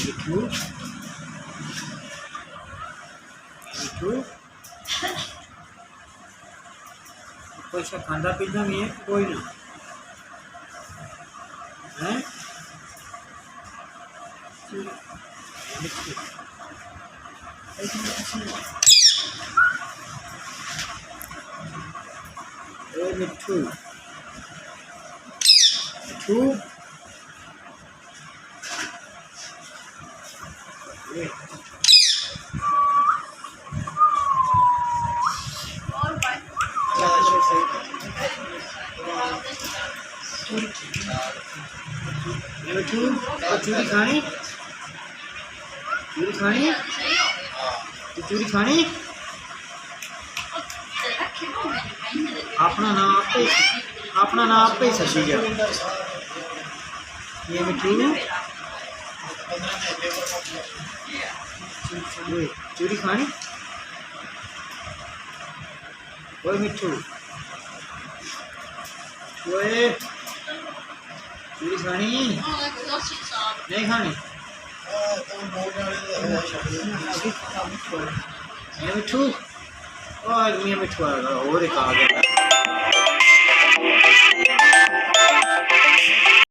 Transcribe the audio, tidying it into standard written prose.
मिठू मिठू कोई सा खांदा पींदा नहीं है कोई ना है मिठू मिठू चूरी खानी चूरी खानी चूरी खानी अपना नाम आप पे सची जा ये मिठू चूरी खानी ओए मिठू ओए चूरी खानी नहीं खानी ये मिठू और मिठू आएगा और एक आ गया